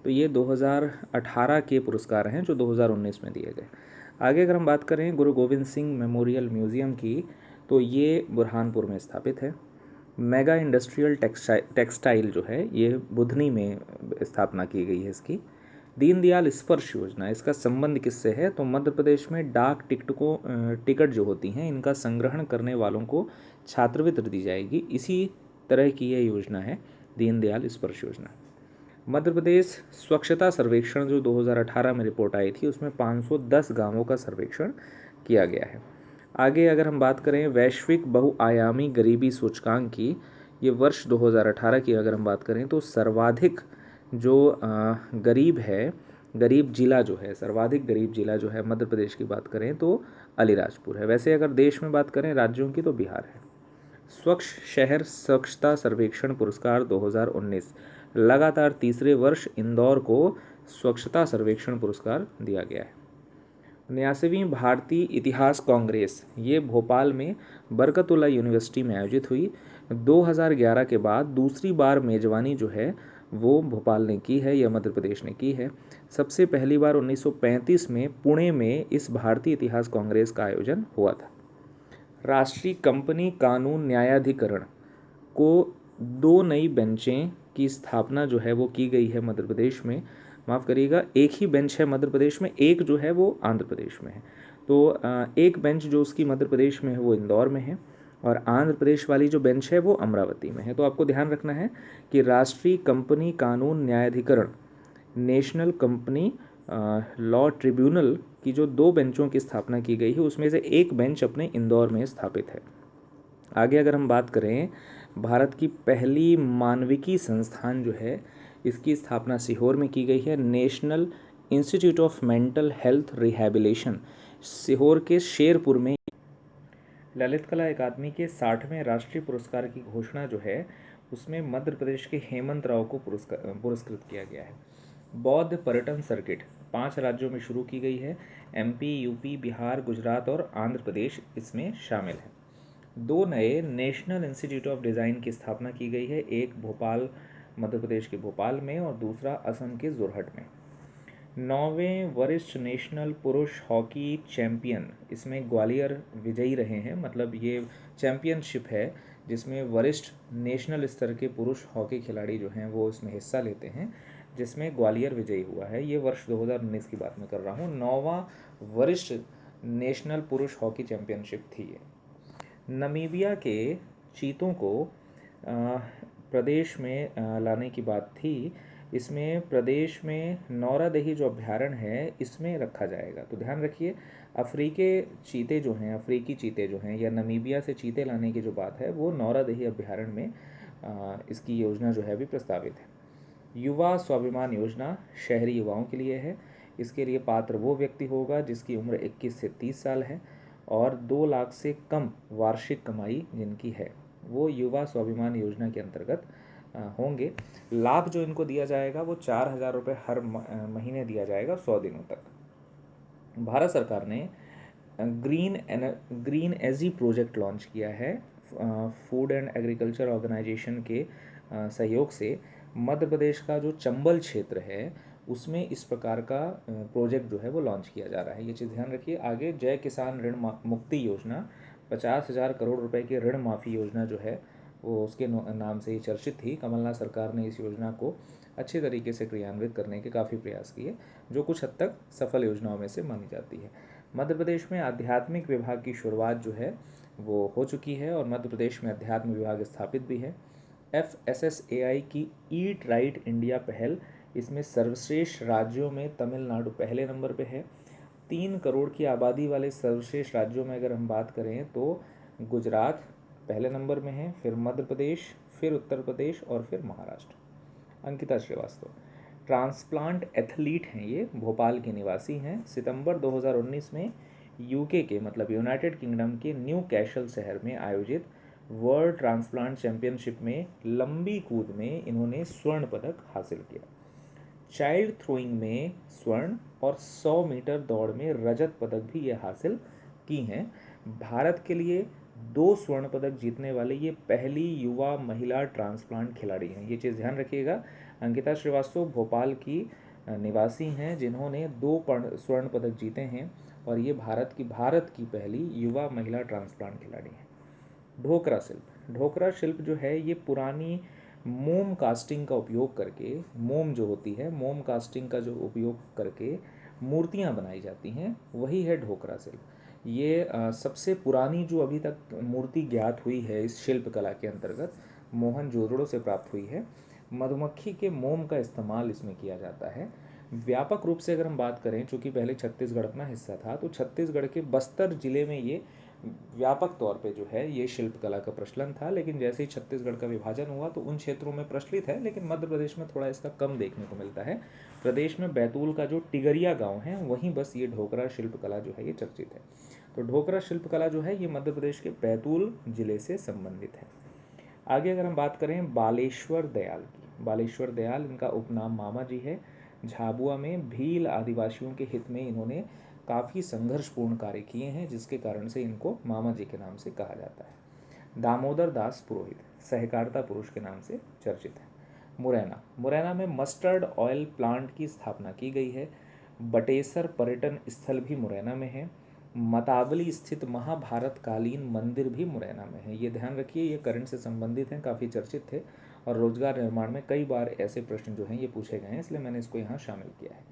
तो ये 2018 के पुरस्कार हैं जो 2019 में दिए गए। आगे अगर हम बात करें गुरु गोविंद सिंह मेमोरियल म्यूज़ियम की, तो ये बुरहानपुर में स्थापित है। मेगा इंडस्ट्रियल टेक्सटाइल जो है ये बुधनी में स्थापना की गई है इसकी। दीनदयाल स्पर्श योजना, इसका संबंध किससे है? तो मध्य प्रदेश में डाक टिकट जो होती हैं इनका संग्रहण करने वालों को छात्रवृत्ति दी जाएगी। इसी तरह की यह योजना है दीनदयाल स्पर्श योजना। मध्य प्रदेश स्वच्छता सर्वेक्षण जो 2018 में रिपोर्ट आई थी उसमें 510 गांवों का सर्वेक्षण किया गया है। आगे अगर हम बात करें वैश्विक बहुआयामी गरीबी सूचकांक की, ये वर्ष 2018 की अगर हम बात करें तो सर्वाधिक जो गरीब है, गरीब जिला जो है, सर्वाधिक गरीब जिला जो है मध्य प्रदेश की बात करें तो अलीराजपुर है। वैसे अगर देश में बात करें राज्यों की तो बिहार है। स्वच्छ शहर स्वच्छता सर्वेक्षण पुरस्कार 2019, लगातार तीसरे वर्ष इंदौर को स्वच्छता सर्वेक्षण पुरस्कार दिया गया है। 89वीं भारतीय इतिहास कांग्रेस ये भोपाल में बरकतुल्ला यूनिवर्सिटी में आयोजित हुई। 2011 के बाद दूसरी बार मेजबानी जो है वो भोपाल ने की है या मध्य प्रदेश ने की है। सबसे पहली बार 1935 में पुणे में इस भारतीय इतिहास कांग्रेस का आयोजन हुआ था। राष्ट्रीय कंपनी कानून न्यायाधिकरण को 2 नई बेंचें की स्थापना जो है वो की गई है मध्य प्रदेश में। माफ़ करिएगा, एक ही बेंच है मध्य प्रदेश में, एक जो है वो आंध्र प्रदेश में है। तो एक बेंच जो उसकी मध्य प्रदेश में है वो इंदौर में है और आंध्र प्रदेश वाली जो बेंच है वो अमरावती में है। तो आपको ध्यान रखना है कि राष्ट्रीय कंपनी कानून न्यायाधिकरण, नेशनल कंपनी लॉ ट्रिब्यूनल की जो 2 बेंचों की स्थापना की गई है उसमें से एक बेंच अपने इंदौर में स्थापित है। आगे अगर हम बात करें भारत की पहली मानविकी संस्थान जो है इसकी स्थापना सीहोर में की गई है। National institute of mental health rehabilitation Sehore के शेरपुर में। ललित कला अकादमी के 60वें राष्ट्रीय पुरस्कार की घोषणा जो है उसमें मध्य प्रदेश के हेमंत राव को पुरस्कृत किया गया है। बौद्ध पर्यटन सर्किट 5 राज्यों में शुरू की गई है। एमपी, यूपी, बिहार, गुजरात और आंध्र प्रदेश इसमें शामिल है। 2 नए नेशनल इंस्टीट्यूट ऑफ डिज़ाइन की स्थापना की गई है, एक भोपाल मध्य प्रदेश के भोपाल में और दूसरा असम के जोरहट में। 9वें वरिष्ठ नेशनल पुरुष हॉकी चैंपियन, इसमें ग्वालियर विजयी रहे हैं। मतलब ये चैंपियनशिप है जिसमें वरिष्ठ नेशनल स्तर के पुरुष हॉकी खिलाड़ी जो हैं वो इसमें हिस्सा लेते हैं, जिसमें ग्वालियर विजयी हुआ है। ये वर्ष 2019 की बात मैं कर रहा हूँ। 9वां वरिष्ठ नेशनल पुरुष हॉकी चैंपियनशिप थी ये। नमीबिया के चीतों को प्रदेश में लाने की बात थी। इसमें प्रदेश में नौरादही जो अभ्यारण्य है इसमें रखा जाएगा। तो ध्यान रखिए, अफ्रीकी चीते जो हैं या नमीबिया से चीते लाने की जो बात है वो नौरादही अभ्यारण्य में इसकी योजना जो है अभी प्रस्तावित है। युवा स्वाभिमान योजना शहरी युवाओं के लिए है। इसके लिए पात्र वो व्यक्ति होगा जिसकी उम्र 21 से 30 साल है और 2 लाख से कम वार्षिक कमाई जिनकी है, वो युवा स्वाभिमान योजना के अंतर्गत होंगे। लाभ जो इनको दिया जाएगा वो 4,000 रुपये हर महीने दिया जाएगा 100 दिनों तक। भारत सरकार ने ग्रीन एजी प्रोजेक्ट लॉन्च किया है। फूड एंड एग्रीकल्चर ऑर्गेनाइजेशन के सहयोग से मध्य प्रदेश का जो चंबल क्षेत्र है उसमें इस प्रकार का प्रोजेक्ट जो है वो लॉन्च किया जा रहा है। ये चीज़ ध्यान रखिए। आगे जय किसान ऋण मुक्ति योजना 50,000 करोड़ रुपए की ऋण माफ़ी योजना जो है वो उसके नाम से ही चर्चित थी। कमलनाथ सरकार ने इस योजना को अच्छे तरीके से क्रियान्वित करने के काफ़ी प्रयास किए, जो कुछ हद तक सफल योजनाओं में से मानी जाती है। मध्य प्रदेश में आध्यात्मिक विभाग की शुरुआत जो है वो हो चुकी है और मध्य प्रदेश में अध्यात्म विभाग स्थापित भी है। FSSAI की ईट राइट इंडिया पहल, इसमें सर्वश्रेष्ठ राज्यों में तमिलनाडु पहले नंबर पे है। 3 करोड़ की आबादी वाले सर्वश्रेष्ठ राज्यों में अगर हम बात करें तो गुजरात पहले नंबर में है, फिर मध्य प्रदेश, फिर उत्तर प्रदेश और फिर महाराष्ट्र। अंकिता श्रीवास्तव ट्रांसप्लांट एथलीट हैं, ये भोपाल के निवासी हैं। सितंबर 2019 में यूके के मतलब यूनाइटेड किंगडम के न्यू कैसल शहर में आयोजित वर्ल्ड ट्रांसप्लांट चैंपियनशिप में लंबी कूद में इन्होंने स्वर्ण पदक हासिल किया। चाइल्ड थ्रोइंग में स्वर्ण और 100 मीटर दौड़ में रजत पदक भी ये हासिल की हैं। भारत के लिए 2 स्वर्ण पदक जीतने वाले ये पहली युवा महिला ट्रांसप्लांट खिलाड़ी हैं। ये चीज़ ध्यान रखिएगा। अंकिता श्रीवास्तव भोपाल की निवासी हैं जिन्होंने 2 स्वर्ण पदक जीते हैं और ये भारत की पहली युवा महिला ट्रांसप्लांट खिलाड़ी हैं। ढोकरा शिल्प जो है ये पुरानी मोम कास्टिंग का उपयोग करके, मोम जो होती है मोम कास्टिंग का जो उपयोग करके मूर्तियाँ बनाई जाती हैं, वही है ढोकरा शिल्प। ये सबसे पुरानी जो अभी तक मूर्ति ज्ञात हुई है इस शिल्प कला के अंतर्गत मोहनजोदड़ो से प्राप्त हुई है। मधुमक्खी के मोम का इस्तेमाल इसमें किया जाता है। व्यापक रूप से अगर हम बात करें, चूँकि पहले छत्तीसगढ़ अपना हिस्सा था, तो छत्तीसगढ़ के बस्तर जिले में ये व्यापक तौर पे जो है ये शिल्प कला का प्रचलन था। लेकिन जैसे ही छत्तीसगढ़ का विभाजन हुआ तो उन क्षेत्रों में प्रचलित है, लेकिन मध्य प्रदेश में थोड़ा इसका कम देखने को मिलता है। प्रदेश में बैतूल का जो टिगरिया गांव है वहीं बस ये ढोकरा शिल्प कला जो है ये चर्चित है। तो ढोकरा शिल्प कला जो है ये मध्य प्रदेश के बैतूल जिले से संबंधित है। आगे अगर हम बात करें बालेश्वर दयाल की, बालेश्वर दयाल इनका उपनाम मामा जी है। झाबुआ में भील आदिवासियों के हित में इन्होंने काफ़ी संघर्षपूर्ण कार्य किए हैं, जिसके कारण से इनको मामा जी के नाम से कहा जाता है। दामोदर दास पुरोहित सहकारिता पुरुष के नाम से चर्चित है। मुरैना में मस्टर्ड ऑयल प्लांट की स्थापना की गई है। बटेसर पर्यटन स्थल भी मुरैना में है। मतावली स्थित महाभारत कालीन मंदिर भी मुरैना में है। ये ध्यान रखिए, ये करंट से संबंधित हैं, काफ़ी चर्चित थे और रोजगार निर्माण में कई बार ऐसे प्रश्न जो हैं ये पूछे गए हैं, इसलिए मैंने इसको यहाँ शामिल किया है।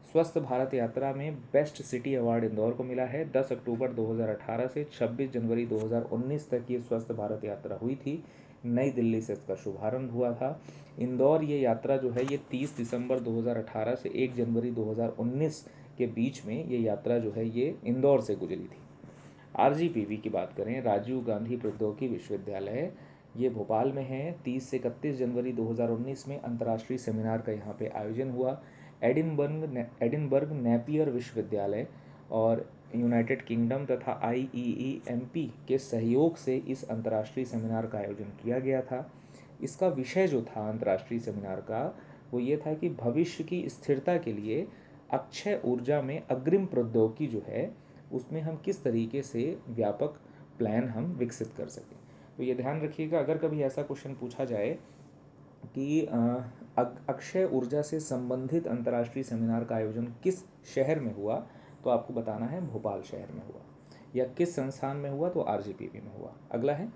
स्वस्थ भारत यात्रा में बेस्ट सिटी अवार्ड इंदौर को मिला है। 10 अक्टूबर 2018 से 26 जनवरी 2019 तक ये स्वस्थ भारत यात्रा हुई थी। नई दिल्ली से इसका शुभारंभ हुआ था। इंदौर ये यात्रा जो है ये 30 दिसंबर 2018 से 1 जनवरी 2019 के बीच में ये यात्रा जो है ये इंदौर से गुजरी थी। RGPV की बात करें, राजीव गांधी प्रौद्योगिकी विश्वविद्यालय, ये भोपाल में है। 30 से 31 जनवरी 2019 में अंतर्राष्ट्रीय सेमिनार का यहाँ पे आयोजन हुआ। एडिनबर्ग नेपियर विश्वविद्यालय और यूनाइटेड किंगडम तथा IEEMP के सहयोग से इस अंतर्राष्ट्रीय सेमिनार का आयोजन किया गया था। इसका विषय जो था अंतर्राष्ट्रीय सेमिनार का वो ये था कि भविष्य की स्थिरता के लिए अक्षय ऊर्जा में अग्रिम प्रौद्योगिकी जो है उसमें हम किस तरीके से व्यापक प्लान हम विकसित कर सकें। तो ये ध्यान रखिएगा, अगर कभी ऐसा क्वेश्चन पूछा जाए कि अक्षय ऊर्जा से संबंधित अंतर्राष्ट्रीय सेमिनार का आयोजन किस शहर में हुआ, तो आपको बताना है भोपाल शहर में हुआ, या किस संस्थान में हुआ तो RGPV में हुआ। अगला है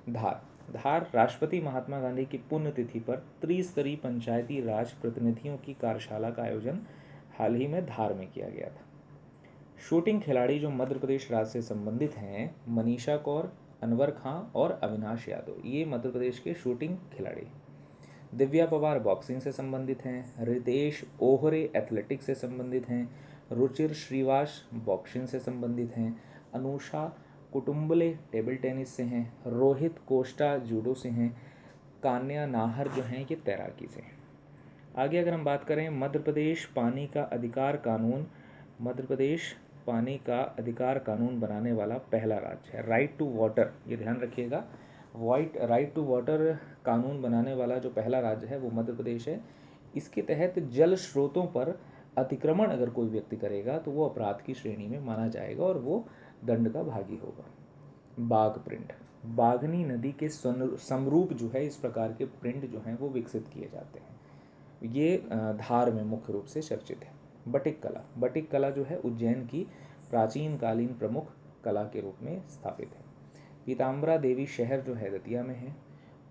धार राष्ट्रपति महात्मा गांधी की पुण्यतिथि पर त्रिस्तरीय पंचायती राज प्रतिनिधियों की कार्यशाला का आयोजन हाल ही में धार में किया गया था। शूटिंग खिलाड़ी जो मध्य प्रदेश राज्य से संबंधित हैं, मनीषा कौर, अनवर खां और अविनाश यादव, ये मध्य प्रदेश के शूटिंग खिलाड़ी हैं। दिव्या पवार बॉक्सिंग से संबंधित हैं। रितेश ओहरे एथलेटिक्स से संबंधित हैं। रुचिर श्रीवास बॉक्सिंग से संबंधित हैं। अनुषा कुटुम्बले टेबल टेनिस से हैं। रोहित कोष्टा जूडो से हैं। कान्या नाहर जो हैं ये तैराकी से हैं। आगे अगर हम बात करें मध्य प्रदेश पानी का अधिकार कानून, मध्य प्रदेश पानी का अधिकार कानून बनाने वाला पहला राज्य है। राइट टू वाटर, ये ध्यान रखिएगा, राइट टू वाटर कानून बनाने वाला जो पहला राज्य है वो मध्य प्रदेश है। इसके तहत जल स्रोतों पर अतिक्रमण अगर कोई व्यक्ति करेगा तो वो अपराध की श्रेणी में माना जाएगा और वो दंड का भागी होगा। बाघ प्रिंट, बाघनी नदी के समरूप जो है इस प्रकार के प्रिंट जो हैं वो विकसित किए जाते हैं। ये धार में मुख्य रूप से चर्चित है। बटिक कला जो है उज्जैन की प्राचीन कालीन प्रमुख कला के रूप में स्थापित है। पीताम्बरा देवी शहर जो है दतिया में है।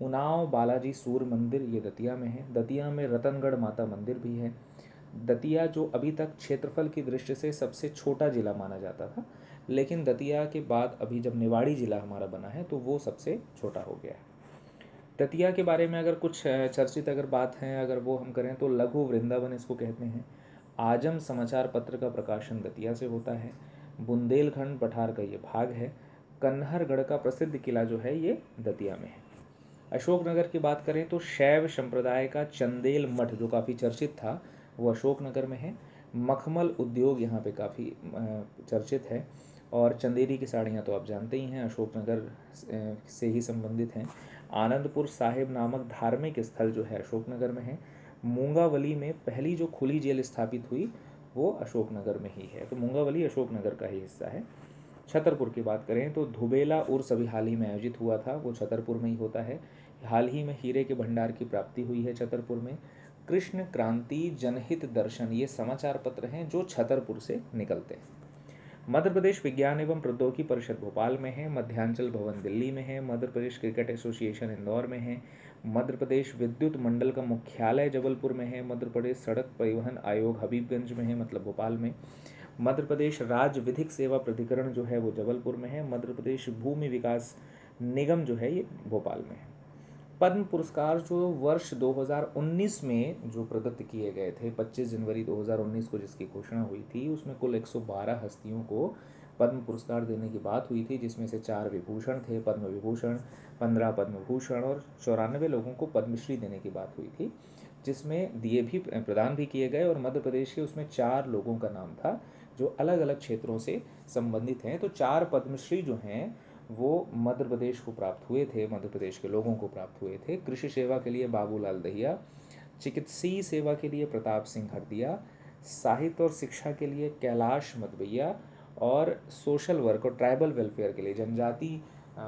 उनाव बालाजी सूर्य मंदिर ये दतिया में है। दतिया में रतनगढ़ माता मंदिर भी है। दतिया जो अभी तक क्षेत्रफल की दृष्टि से सबसे छोटा ज़िला माना जाता था, लेकिन दतिया के बाद अभी जब निवाड़ी ज़िला हमारा बना है तो वो सबसे छोटा हो गया है। दतिया के बारे में अगर कुछ चर्चित अगर बात है अगर वो हम करें तो लघु वृंदावन इसको कहते हैं। आजम समाचार पत्र का प्रकाशन दतिया से होता है। बुंदेलखंड पठार का ये भाग है। कन्हरगढ़ का प्रसिद्ध किला जो है ये दतिया में है। अशोकनगर की बात करें तो शैव संप्रदाय का चंदेल मठ जो काफ़ी चर्चित था वो अशोकनगर में है। मखमल उद्योग यहाँ पे काफ़ी चर्चित है। और चंदेरी की साड़ियाँ तो आप जानते ही हैं अशोकनगर से ही संबंधित हैं। आनंदपुर साहिब नामक धार्मिक स्थल जो है अशोकनगर में है। मूंगावली में पहली जो खुली जेल स्थापित हुई वो अशोकनगर में ही है, तो मूंगावली अशोकनगर का ही हिस्सा है। छतरपुर की बात करें तो धुबेला उर्स अभी हाल ही में आयोजित हुआ था, वो छतरपुर में ही होता है। हाल ही में हीरे के भंडार की प्राप्ति हुई है छतरपुर में। कृष्ण क्रांति जनहित दर्शन ये समाचार पत्र हैं जो छतरपुर से निकलते हैं। मध्य प्रदेश विज्ञान एवं प्रौद्योगिकी परिषद भोपाल में है। मध्यांचल भवन दिल्ली में है। मध्य प्रदेश क्रिकेट एसोसिएशन इंदौर में है। मध्य प्रदेश विद्युत मंडल का मुख्यालय जबलपुर में है। मध्य प्रदेश सड़क परिवहन आयोग हबीबगंज में है, मतलब भोपाल में। मध्य प्रदेश राज्य विधिक सेवा प्राधिकरण जो है वो जबलपुर में है। मध्य प्रदेश भूमि विकास निगम जो है ये भोपाल में है। पद्म पुरस्कार जो वर्ष 2019 में जो प्रदत्त किए गए थे 25 जनवरी 2019 को जिसकी घोषणा हुई थी उसमें कुल 112 हस्तियों को पद्म पुरस्कार देने की बात हुई थी, जिसमें से 4 विभूषण थे, पद्म विभूषण, 15 पद्म भूषण और 94 लोगों को पद्मश्री देने की बात हुई थी, जिसमें दिए भी प्रदान भी किए गए। और मध्य प्रदेश के उसमें 4 लोगों का नाम था जो अलग अलग क्षेत्रों से संबंधित हैं। तो 4 पद्मश्री जो हैं वो मध्य प्रदेश को प्राप्त हुए थे, मध्य प्रदेश के लोगों को प्राप्त हुए थे। कृषि सेवा के लिए बाबूलाल दहिया, चिकित्सीय सेवा के लिए प्रताप सिंह हरदिया, साहित्य और शिक्षा के लिए कैलाश मधवैया और सोशल वर्क और ट्राइबल वेलफेयर के लिए, जनजाति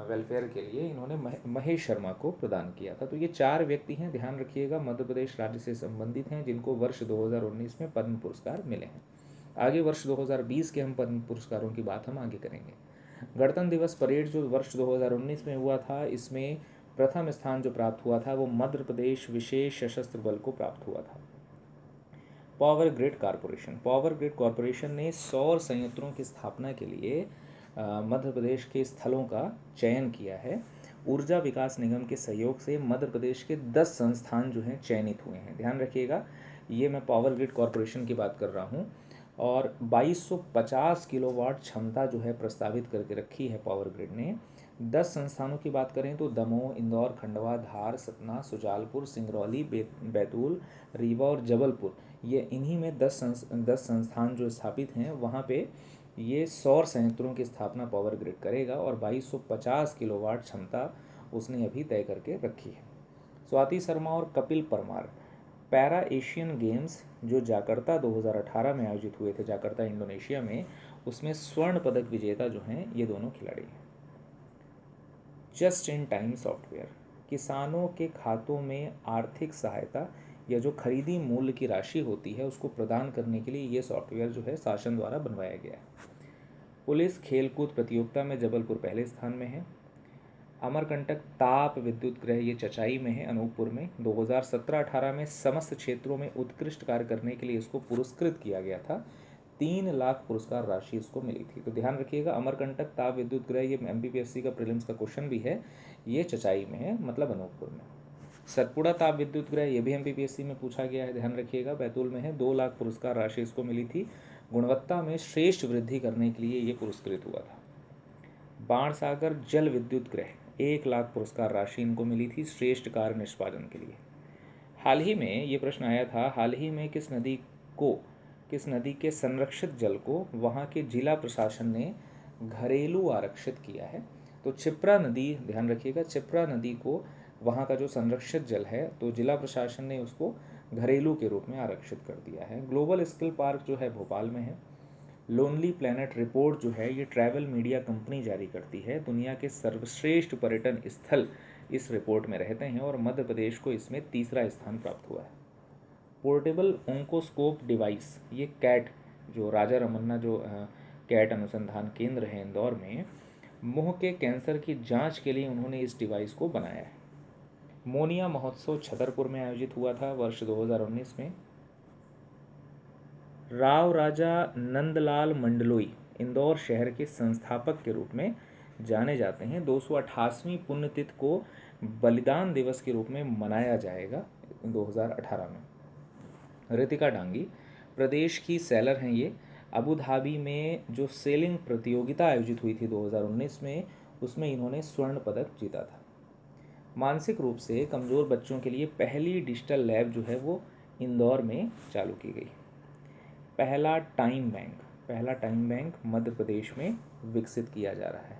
वेलफेयर के लिए इन्होंने महेश शर्मा को प्रदान किया था। तो ये 4 व्यक्ति हैं, ध्यान रखिएगा, मध्य प्रदेश राज्य से संबंधित हैं जिनको वर्ष 2019 में पद्म पुरस्कार मिले हैं। आगे वर्ष 2020 के हम पद्म पुरस्कारों की बात हम आगे करेंगे। गणतंत्र दिवस परेड जो वर्ष 2019 में हुआ था इसमें प्रथम स्थान जो प्राप्त हुआ था वो मध्य प्रदेश विशेष सशस्त्र बल को प्राप्त हुआ था। पावर ग्रिड कॉरपोरेशन ने सौर संयंत्रों की स्थापना के लिए मध्य प्रदेश के स्थलों का चयन किया है। ऊर्जा विकास निगम के सहयोग से मध्य प्रदेश के 10 संस्थान जो हैं चयनित हुए हैं, ध्यान रखिएगा। ये मैं पावर ग्रिड कॉरपोरेशन की बात कर रहा हूँ। और 2250 किलोवाट क्षमता जो है प्रस्तावित करके रखी है पावर ग्रिड ने। 10 संस्थानों की बात करें तो दमोह, इंदौर, खंडवा, धार, सतना, सुजालपुर, सिंगरौली, बैतूल, रीवा और जबलपुर, ये इन्हीं में 10 संस्थान जो स्थापित हैं वहाँ पे ये सौर संयंत्रों की स्थापना पावर ग्रिड करेगा। और 2250 किलोवाट क्षमता उसने अभी तय करके रखी है। स्वाति शर्मा और Kapil Parmar para Asian games जो जाकर्ता 2018 में आयोजित हुए थे, जाकर्ता इंडोनेशिया में, उसमें स्वर्ण पदक विजेता जो हैं ये दोनों खिलाड़ी हैं। जस्ट इन टाइम सॉफ्टवेयर, किसानों के खातों में आर्थिक सहायता या जो खरीदी मूल्य की राशि होती है उसको प्रदान करने के लिए ये सॉफ्टवेयर जो है शासन द्वारा बनवाया गया है। पुलिस खेलकूद प्रतियोगिता में जबलपुर पहले स्थान में है। अमरकंटक ताप विद्युत गृह ये चचाई में है, अनूपपुर में। 2017-18 में समस्त क्षेत्रों में उत्कृष्ट कार्य करने के लिए इसको पुरस्कृत किया गया था। 3 लाख पुरस्कार राशि इसको मिली थी। तो ध्यान रखिएगा, अमरकंटक ताप विद्युत गृह ये MPPSC का प्रीलिम्स का क्वेश्चन भी है, ये चचाई में है, मतलब अनूपपुर में। सतपुड़ा ताप विद्युत गृह ये भी MPPSC में पूछा गया है, ध्यान रखिएगा, बैतूल में है। 2 लाख पुरस्कार राशि इसको मिली थी। गुणवत्ता में श्रेष्ठ वृद्धि करने के लिए ये पुरस्कृत हुआ था। बाणसागर जल विद्युत गृह 1 लाख पुरस्कार राशि इनको मिली थी श्रेष्ठ कार्य निष्पादन के लिए। हाल ही में ये प्रश्न आया था, हाल ही में किस नदी के संरक्षित जल को वहाँ के जिला प्रशासन ने घरेलू आरक्षित किया है? तो क्षिप्रा नदी, ध्यान रखिएगा, क्षिप्रा नदी को वहाँ का जो संरक्षित जल है तो जिला प्रशासन ने उसको घरेलू के रूप में आरक्षित कर दिया है। ग्लोबल स्किल पार्क जो है भोपाल में है। लोनली प्लैनेट रिपोर्ट जो है ये ट्रैवल मीडिया कंपनी जारी करती है। दुनिया के सर्वश्रेष्ठ पर्यटन स्थल इस रिपोर्ट में रहते हैं और मध्य प्रदेश को इसमें 3रा स्थान प्राप्त हुआ है। पोर्टेबल ओंकोस्कोप डिवाइस ये कैट जो राजा रमन्ना जो कैट अनुसंधान केंद्र है इंदौर में, मुंह के कैंसर की जांच के लिए उन्होंने इस डिवाइस को बनाया है। मोनिया महोत्सव छतरपुर में आयोजित हुआ था वर्ष 2019 में। राव राजा नंदलाल मंडलोई इंदौर शहर के संस्थापक के रूप में जाने जाते हैं। 288वीं पुण्यतिथि को बलिदान दिवस के रूप में मनाया जाएगा 2018 में। रितिका डांगी प्रदेश की सैलर हैं ये। अबू धाबी में जो सेलिंग प्रतियोगिता आयोजित हुई थी 2019 में, उसमें इन्होंने स्वर्ण पदक जीता था। मानसिक रूप से कमज़ोर बच्चों के लिए पहली डिजिटल लैब जो है वो इंदौर में चालू की गई। पहला टाइम बैंक मध्य प्रदेश में विकसित किया जा रहा है।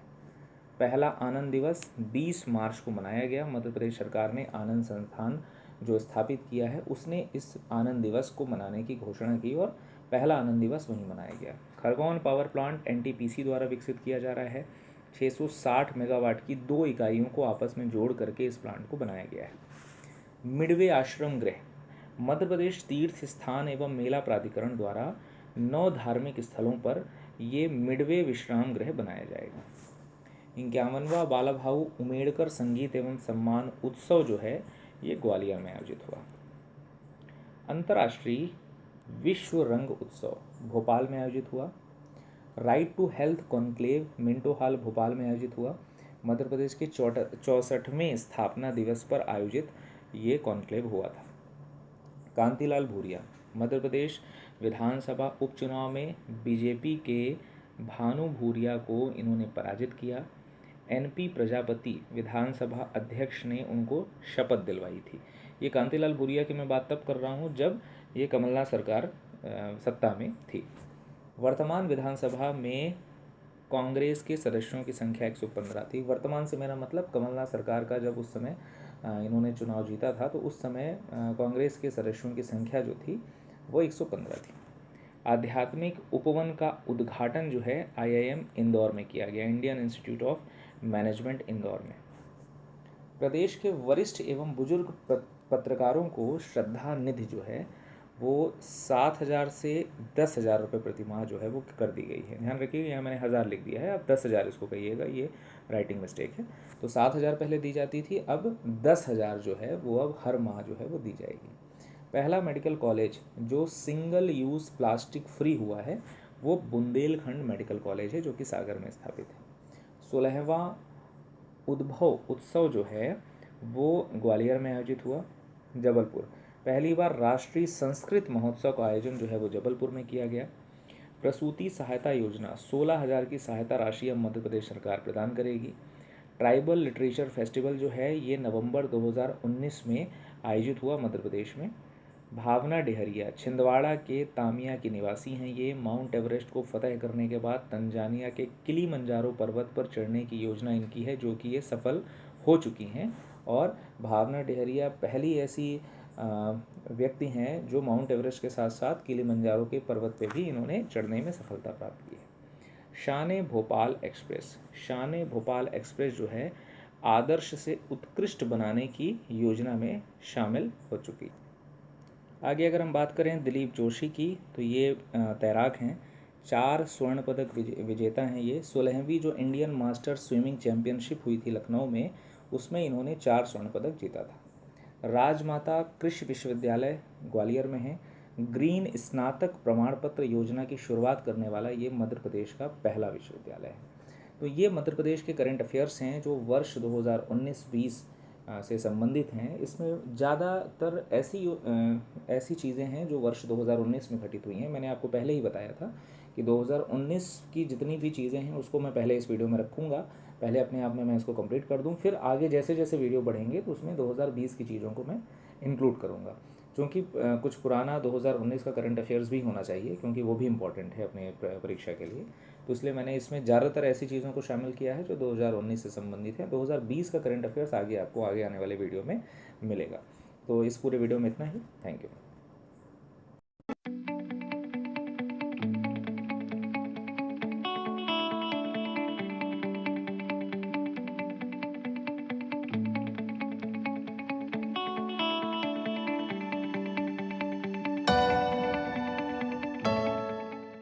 पहला आनंद दिवस 20 मार्च को मनाया गया। मध्य प्रदेश सरकार ने आनंद संस्थान जो स्थापित किया है, उसने इस आनंद दिवस को मनाने की घोषणा की और पहला आनंद दिवस वहीं मनाया गया। खरगोन पावर प्लांट एनटीपीसी द्वारा विकसित किया जा रहा है। 660 मेगावाट की 2 इकाइयों को आपस में जोड़ करके इस प्लांट को बनाया गया है। मिडवे आश्रम गृह मध्य प्रदेश तीर्थ स्थान एवं मेला प्राधिकरण द्वारा 9 धार्मिक स्थलों पर ये मिडवे विश्राम गृह बनाया जाएगा। 51वां बाला भाऊ उमेड़कर संगीत एवं सम्मान उत्सव जो है ये ग्वालियर में आयोजित हुआ। अंतर्राष्ट्रीय विश्व रंग उत्सव भोपाल में आयोजित हुआ। Right to health conclave Minto Hall Bhopal में आयोजित हुआ। मध्य प्रदेश के 64वें स्थापना दिवस पर आयोजित ये कॉन्क्लेव हुआ था। कांतिलाल भूरिया मध्य प्रदेश विधानसभा उपचुनाव में बीजेपी के भानु भूरिया को इन्होंने पराजित किया। एनपी प्रजापति विधानसभा अध्यक्ष ने उनको शपथ दिलवाई थी। ये कांतिलाल भूरिया की मैं बात तब कर रहा हूँ जब ये कमलनाथ सरकार सत्ता में थी। वर्तमान विधानसभा में कांग्रेस के सदस्यों की संख्या 115 थी। वर्तमान से मेरा मतलब कमलनाथ सरकार का जब उस समय इन्होंने चुनाव जीता था तो उस समय कांग्रेस के सदस्यों की संख्या जो थी वो 115 थी। आध्यात्मिक उपवन का उद्घाटन जो है IIM इंदौर में किया गया, Indian institute of management Indore में। प्रदेश के वरिष्ठ एवं बुजुर्ग पत्रकारों को श्रद्धा निधि जो है वो 7,000 से 10,000 रुपये प्रति माह जो है वो कर दी गई है। ध्यान रखिएगा, यहाँ मैंने 1000 लिख दिया है, अब 10,000 इसको कहिएगा, ये राइटिंग मिस्टेक है। तो 7,000 पहले दी जाती थी, अब 10,000 जो है वो अब हर माह जो है वो दी जाएगी। पहला मेडिकल कॉलेज जो सिंगल यूज़ प्लास्टिक फ्री हुआ है वो बुंदेलखंड मेडिकल कॉलेज है जो कि सागर में स्थापित है। 16वां उद्भव उत्सव जो है वो ग्वालियर में आयोजित हुआ। जबलपुर पहली बार राष्ट्रीय संस्कृत महोत्सव का आयोजन जो है वो जबलपुर में किया गया। प्रसूति सहायता योजना 16,000 की सहायता राशि अब मध्य प्रदेश सरकार प्रदान करेगी। ट्राइबल लिटरेचर फेस्टिवल जो है ये नवंबर 2019 में आयोजित हुआ मध्य प्रदेश में। भावना डेहरिया छिंदवाड़ा के तामिया की निवासी हैं। ये माउंट एवरेस्ट को फतह करने के बाद तंजानिया के किलीमंजारो पर्वत पर चढ़ने की योजना इनकी है जो कि ये सफल हो चुकी हैं। और भावना डेहरिया पहली ऐसी व्यक्ति हैं जो माउंट एवरेस्ट के साथ साथ किलीमंजारो के पर्वत पे भी इन्होंने चढ़ने में सफलता प्राप्त की है। शान भोपाल एक्सप्रेस जो है आदर्श से उत्कृष्ट बनाने की योजना में शामिल हो चुकी। आगे अगर हम बात करें दिलीप जोशी की तो ये तैराक हैं, 4 स्वर्ण पदक विजेता हैं ये। 16वीं जो इंडियन मास्टर स्विमिंग चैम्पियनशिप हुई थी लखनऊ में, उसमें इन्होंने 4 स्वर्ण पदक जीता था। राजमाता कृषि विश्वविद्यालय ग्वालियर में है। ग्रीन स्नातक प्रमाण पत्र योजना की शुरुआत करने वाला ये मध्य प्रदेश का पहला विश्वविद्यालय है। तो ये मध्य प्रदेश के करंट अफेयर्स हैं जो वर्ष 2019-20 से संबंधित हैं। इसमें ज़्यादातर ऐसी चीज़ें हैं जो वर्ष 2019 में घटित हुई हैं। मैंने आपको पहले ही बताया था कि 2019 की जितनी भी चीज़ें हैं उसको मैं पहले इस वीडियो में रखूँगा। पहले अपने आप में मैं इसको कंप्लीट कर दूँ, फिर आगे जैसे जैसे वीडियो बढ़ेंगे तो उसमें 2020 की चीज़ों को मैं इंक्लूड करूँगा, क्योंकि कुछ पुराना 2019 का करंट अफेयर्स भी होना चाहिए क्योंकि वो भी इम्पॉर्टेंट है अपने परीक्षा के लिए। तो इसलिए मैंने इसमें ज़्यादातर ऐसी चीज़ों को शामिल किया है जो 2019 से संबंधित है। 2020 का करंट अफेयर्स आगे आपको आगे आने वाले वीडियो में मिलेगा। तो इस पूरे वीडियो में इतना ही। Thank you.